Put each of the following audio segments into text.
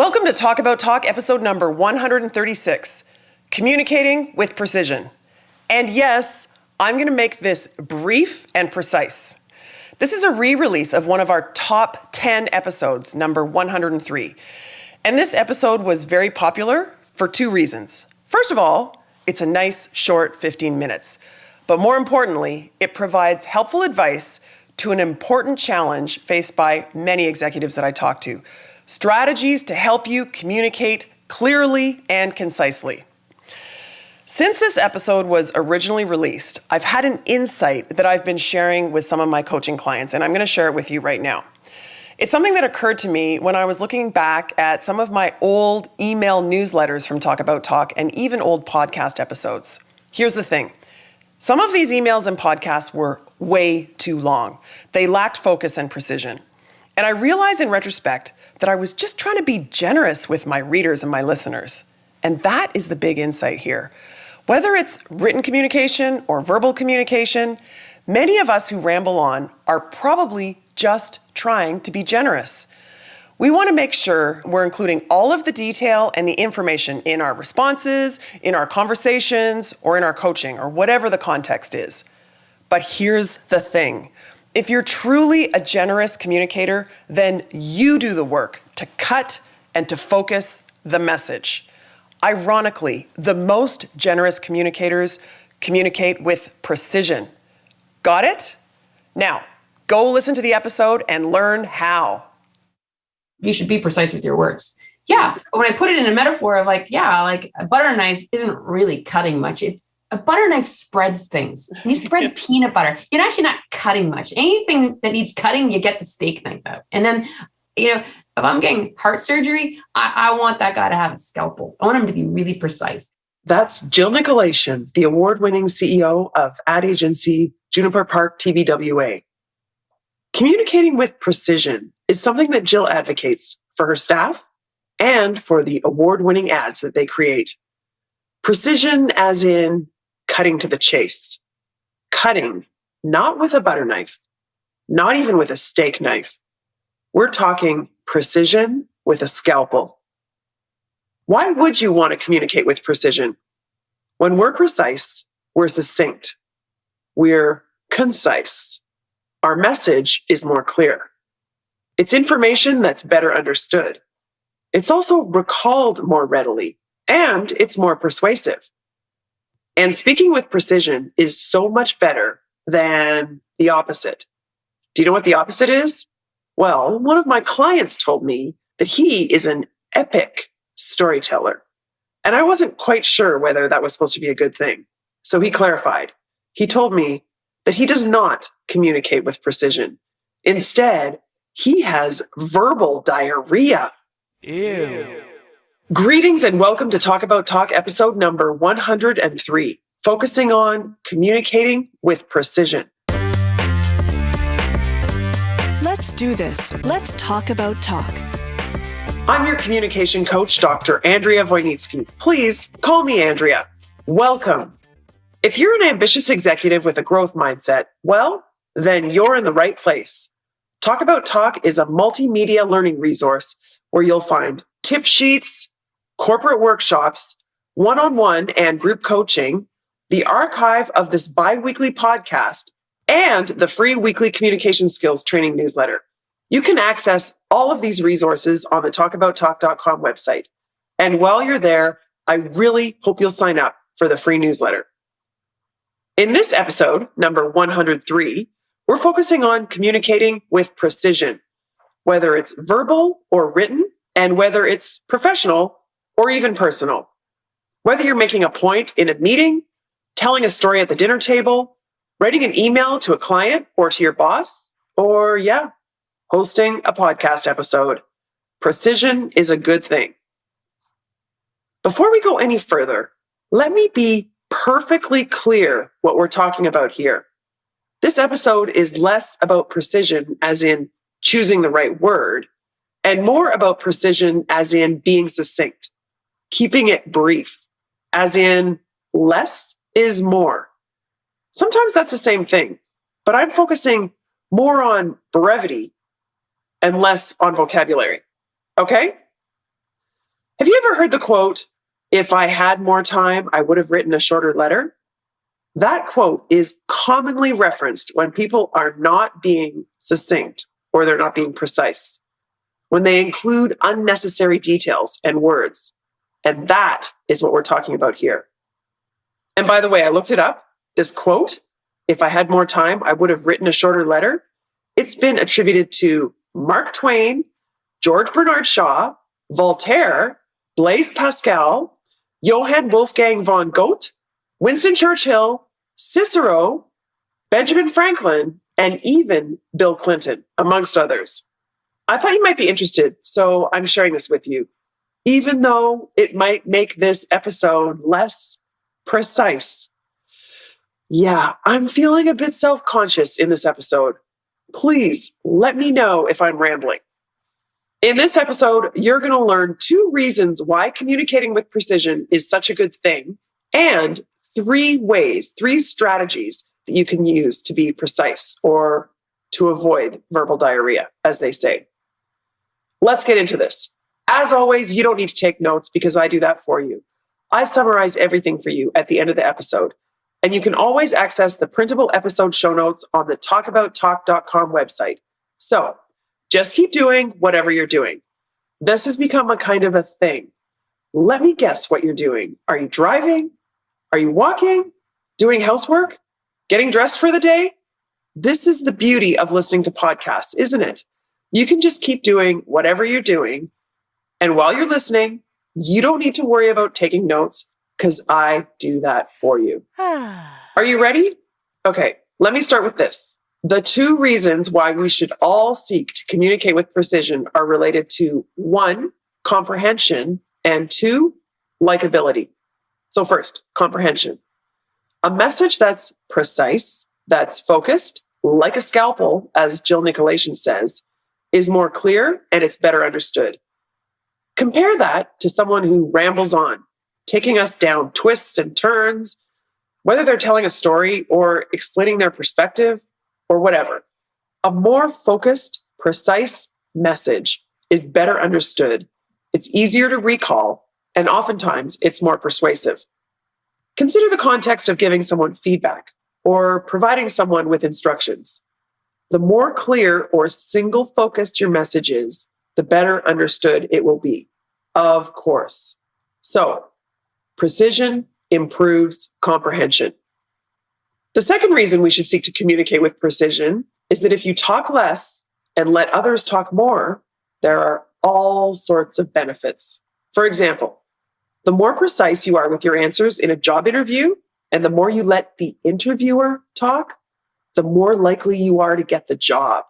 Welcome to Talk About Talk, episode number 136, Communicating with Precision. And yes, I'm going to make this brief and precise. This is a re-release of one of our top 10 episodes, number 103. And this episode was very popular for two reasons. First of all, it's a nice, short 15 minutes. But more importantly, it provides helpful advice to an important challenge faced by many executives that I talk to. Strategies to help you communicate clearly and concisely. Since this episode was originally released, I've had an insight that I've been sharing with some of my coaching clients, and I'm going to share it with you right now. It's something that occurred to me when I was looking back at some of my old email newsletters from Talk About Talk and even old podcast episodes. Here's the thing. Some of these emails and podcasts were way too long. They lacked focus and precision. And I realized in retrospect that I was just trying to be generous with my readers and my listeners. And that is the big insight here. Whether it's written communication or verbal communication, many of us who ramble on are probably just trying to be generous. We want to make sure we're including all of the detail and the information in our responses, in our conversations, or in our coaching, or whatever the context is. But here's the thing. If you're truly a generous communicator, then you do the work to cut and to focus the message. Ironically, the most generous communicators communicate with precision. Got it? Now, go listen to the episode and learn how. You should be precise with your words. Yeah. When I put it in a metaphor of like a butter knife isn't really cutting much. A butter knife spreads things. When you spread peanut butter, you're actually not cutting much. Anything that needs cutting, you get the steak knife out. And then, if I'm getting heart surgery, I want that guy to have a scalpel. I want him to be really precise. That's Jill Nicolation, the award-winning CEO of ad agency Juniper Park TVWA. Communicating with precision is something that Jill advocates for her staff and for the award-winning ads that they create. Precision as in cutting to the chase. Cutting, not with a butter knife, not even with a steak knife. We're talking precision with a scalpel. Why would you want to communicate with precision? When we're precise, we're succinct. We're concise. Our message is more clear. It's information that's better understood. It's also recalled more readily, and it's more persuasive. And speaking with precision is so much better than the opposite. Do you know what the opposite is? Well, one of my clients told me that he is an epic storyteller. And I wasn't quite sure whether that was supposed to be a good thing. So he clarified. He told me that he does not communicate with precision. Instead, he has verbal diarrhea. Ew. Greetings and welcome to Talk About Talk, episode number 103, focusing on communicating with precision. Let's do this. Let's talk about talk. I'm your communication coach, Dr. Andrea Wojnicki. Please call me Andrea. Welcome. If you're an ambitious executive with a growth mindset, well, then you're in the right place. Talk About Talk is a multimedia learning resource where you'll find tip sheets, corporate workshops, one-on-one and group coaching, the archive of this bi-weekly podcast, and the free weekly communication skills training newsletter. You can access all of these resources on the talkabouttalk.com website. And while you're there, I really hope you'll sign up for the free newsletter. In this episode, number 103, we're focusing on communicating with precision, whether it's verbal or written, and whether it's professional or even personal. Whether you're making a point in a meeting, telling a story at the dinner table, writing an email to a client or to your boss, or hosting a podcast episode, precision is a good thing. Before we go any further, let me be perfectly clear what we're talking about here. This episode is less about precision as in choosing the right word, and more about precision as in being succinct, keeping it brief, as in less is more. Sometimes that's the same thing, but I'm focusing more on brevity and less on vocabulary. Okay? Have you ever heard the quote, "If I had more time, I would have written a shorter letter"? That quote is commonly referenced when people are not being succinct or they're not being precise, when they include unnecessary details and words. And that is what we're talking about here. And by the way, I looked it up. This quote, "If I had more time, I would have written a shorter letter," it's been attributed to Mark Twain, George Bernard Shaw, Voltaire, Blaise Pascal, Johann Wolfgang von Goethe, Winston Churchill, Cicero, Benjamin Franklin, and even Bill Clinton, amongst others. I thought you might be interested, so I'm sharing this with you, even though it might make this episode less precise. Yeah, I'm feeling a bit self-conscious in this episode. Please let me know if I'm rambling. In this episode, you're going to learn 2 reasons why communicating with precision is such a good thing, and 3 strategies that you can use to be precise or to avoid verbal diarrhea, as they say. Let's get into this. As always, you don't need to take notes because I do that for you. I summarize everything for you at the end of the episode, and you can always access the printable episode show notes on the talkabouttalk.com website. So just keep doing whatever you're doing. This has become a kind of a thing. Let me guess what you're doing. Are you driving? Are you walking? Doing housework? Getting dressed for the day? This is the beauty of listening to podcasts, isn't it? You can just keep doing whatever you're doing. And while you're listening, you don't need to worry about taking notes because I do that for you. Are you ready? Okay, let me start with this. The 2 reasons why we should all seek to communicate with precision are related to 1, comprehension, and 2, likability. So first, comprehension. A message that's precise, that's focused, like a scalpel, as Jill Nicolation says, is more clear and it's better understood. Compare that to someone who rambles on, taking us down twists and turns, whether they're telling a story or explaining their perspective or whatever. A more focused, precise message is better understood. It's easier to recall, and oftentimes it's more persuasive. Consider the context of giving someone feedback or providing someone with instructions. The more clear or single-focused your message is, the better understood it will be. Of course. So, precision improves comprehension. The second reason we should seek to communicate with precision is that if you talk less and let others talk more, there are all sorts of benefits. For example, the more precise you are with your answers in a job interview, and the more you let the interviewer talk, the more likely you are to get the job.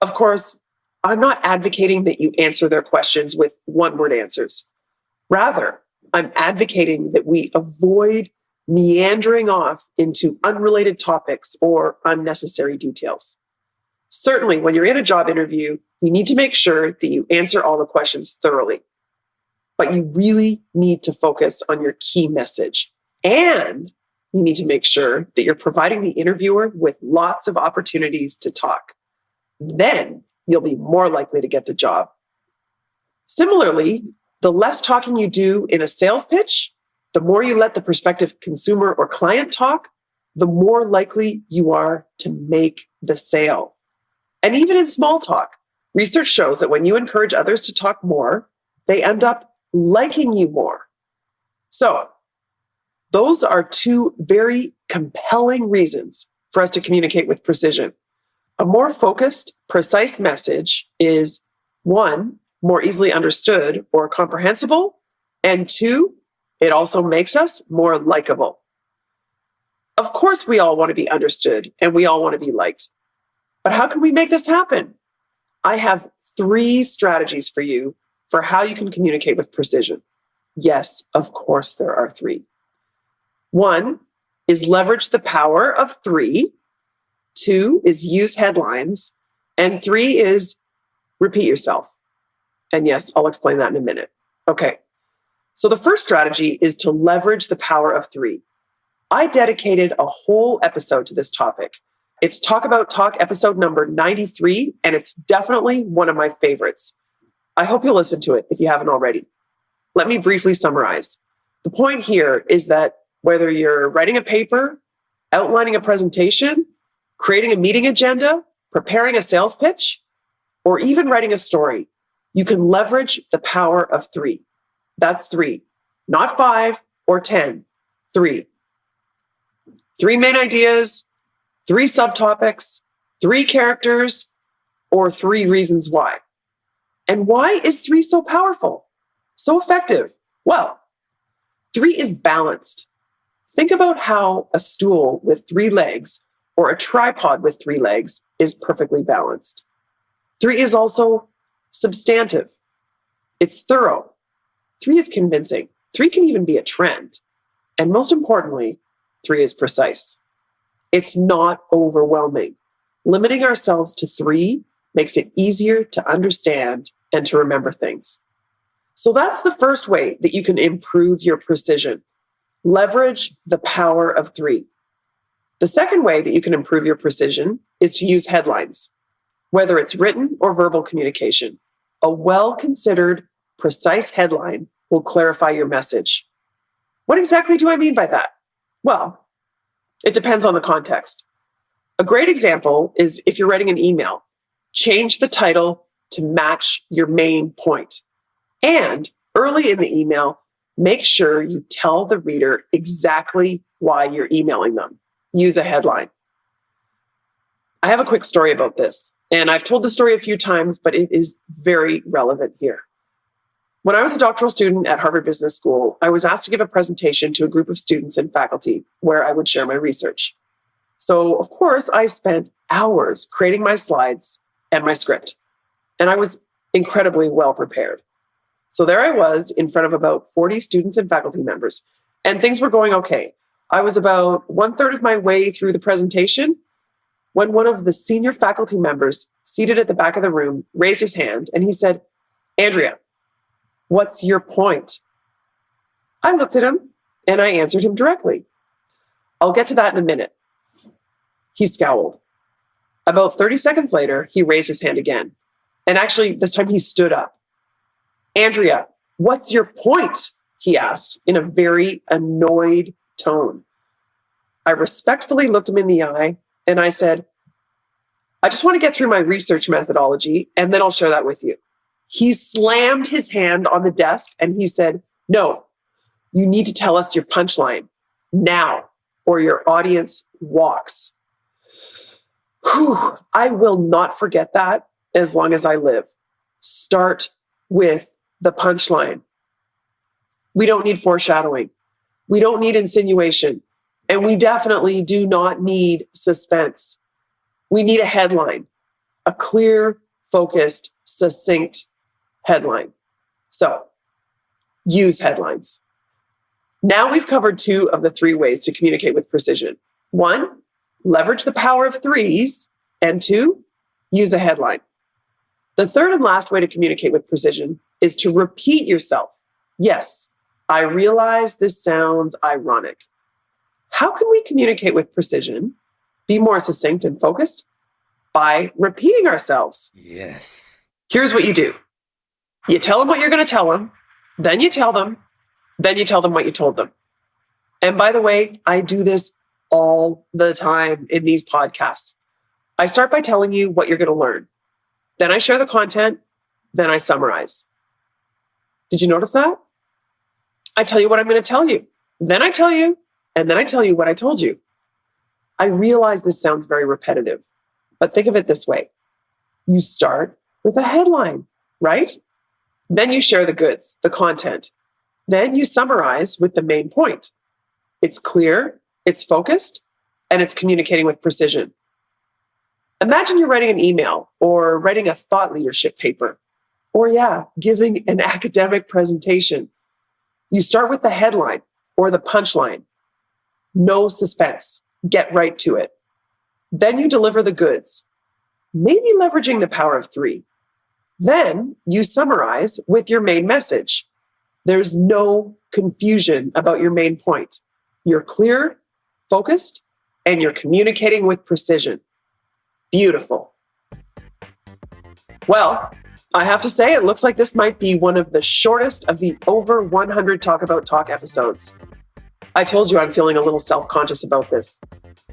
Of course, I'm not advocating that you answer their questions with one-word answers. Rather, I'm advocating that we avoid meandering off into unrelated topics or unnecessary details. Certainly, when you're in a job interview, you need to make sure that you answer all the questions thoroughly. But you really need to focus on your key message. And you need to make sure that you're providing the interviewer with lots of opportunities to talk. Then you'll be more likely to get the job. Similarly, the less talking you do in a sales pitch, the more you let the prospective consumer or client talk, the more likely you are to make the sale. And even in small talk, research shows that when you encourage others to talk more, they end up liking you more. So, those are 2 very compelling reasons for us to communicate with precision. A more focused, precise message is 1, more easily understood or comprehensible, and 2, it also makes us more likable. Of course, we all want to be understood and we all want to be liked. But how can we make this happen? I have 3 strategies for you for how you can communicate with precision. Yes, of course, there are 3. 1 is leverage the power of 3. 2 is use headlines. And 3 is repeat yourself. And yes, I'll explain that in a minute. Okay. So the first strategy is to leverage the power of 3. I dedicated a whole episode to this topic. It's Talk About Talk episode number 93, and it's definitely one of my favorites. I hope you'll listen to it if you haven't already. Let me briefly summarize. The point here is that whether you're writing a paper, outlining a presentation, creating a meeting agenda, preparing a sales pitch, or even writing a story, you can leverage the power of 3. That's 3, not 5 or 10, 3. 3 main ideas, 3 subtopics, 3 characters, or 3 reasons why. And why is 3 so powerful, so effective? Well, 3 is balanced. Think about how a stool with 3 legs or a tripod with 3 legs is perfectly balanced. 3 is also substantive. It's thorough. 3 is convincing. 3 can even be a trend. And most importantly, 3 is precise. It's not overwhelming. Limiting ourselves to 3 makes it easier to understand and to remember things. So that's the first way that you can improve your precision. Leverage the power of 3. The second way that you can improve your precision is to use headlines. Whether it's written or verbal communication, a well-considered, precise headline will clarify your message. What exactly do I mean by that? Well, it depends on the context. A great example is if you're writing an email, change the title to match your main point. And early in the email, make sure you tell the reader exactly why you're emailing them. Use a headline. I have a quick story about this, and I've told the story a few times, but it is very relevant here. When I was a doctoral student at Harvard Business School, I was asked to give a presentation to a group of students and faculty where I would share my research. So, of course, I spent hours creating my slides and my script, and I was incredibly well prepared. So there I was in front of about 40 students and faculty members, and things were going okay. I was about 1/3 of my way through the presentation when one of the senior faculty members seated at the back of the room raised his hand and he said, "Andrea, what's your point?" I looked at him and I answered him directly. "I'll get to that in a minute." He scowled. About 30 seconds later, he raised his hand again. And actually, this time he stood up. "Andrea, what's your point?" he asked in a very annoyed tone. I respectfully looked him in the eye and I said, "I just want to get through my research methodology and then I'll share that with you." He slammed his hand on the desk and he said, "No, you need to tell us your punchline now or your audience walks." Whew, I will not forget that as long as I live. Start with the punchline. We don't need foreshadowing. We don't need insinuation. And we definitely do not need suspense. We need a headline, a clear, focused, succinct headline. So use headlines. Now we've covered 2 of the 3 ways to communicate with precision. 1, leverage the power of 3s, and 2, use a headline. The third and last way to communicate with precision is to repeat yourself. Yes, I realize this sounds ironic. How can we communicate with precision, be more succinct and focused? By repeating ourselves. Yes. Here's what you do. You tell them what you're going to tell them, then you tell them what you told them. And by the way, I do this all the time in these podcasts. I start by telling you what you're going to learn. Then I share the content, then I summarize. Did you notice that? I tell you what I'm going to tell you, then I tell you, and then I tell you what I told you. I realize this sounds very repetitive, but think of it this way. You start with a headline, right? Then you share the goods, the content. Then you summarize with the main point. It's clear, it's focused, and it's communicating with precision. Imagine you're writing an email or writing a thought leadership paper, or giving an academic presentation. You start with the headline or the punchline. No suspense. Get right to it. Then you deliver the goods, maybe leveraging the power of 3. Then you summarize with your main message. There's no confusion about your main point. You're clear, focused, and you're communicating with precision. Beautiful. Well, I have to say, it looks like this might be one of the shortest of the over 100 Talk About Talk episodes. I told you I'm feeling a little self-conscious about this.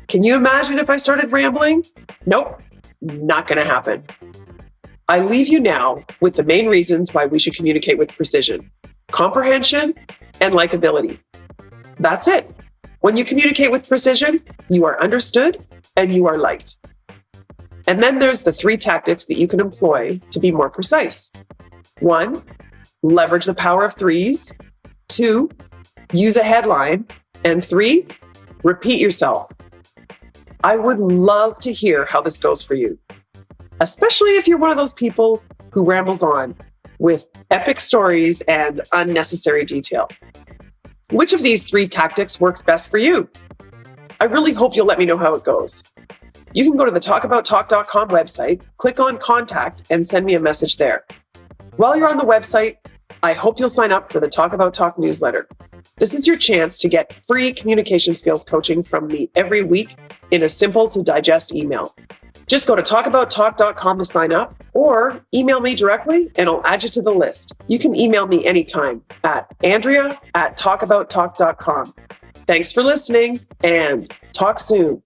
Can you imagine if I started rambling? Nope, not going to happen. I leave you now with the main reasons why we should communicate with precision: comprehension and likability. That's it. When you communicate with precision, you are understood and you are liked. And then there's the 3 tactics that you can employ to be more precise. 1, leverage the power of 3s. 2, use a headline. And 3, repeat yourself. I would love to hear how this goes for you, especially if you're one of those people who rambles on with epic stories and unnecessary detail. Which of these 3 tactics works best for you? I really hope you'll let me know how it goes. You can go to the talkabouttalk.com website, click on contact, and send me a message there. While you're on the website, I hope you'll sign up for the Talk About Talk newsletter. This is your chance to get free communication skills coaching from me every week in a simple to digest email. Just go to talkabouttalk.com to sign up, or email me directly and I'll add you to the list. You can email me anytime at Andrea@talkabouttalk.com. Thanks for listening and talk soon.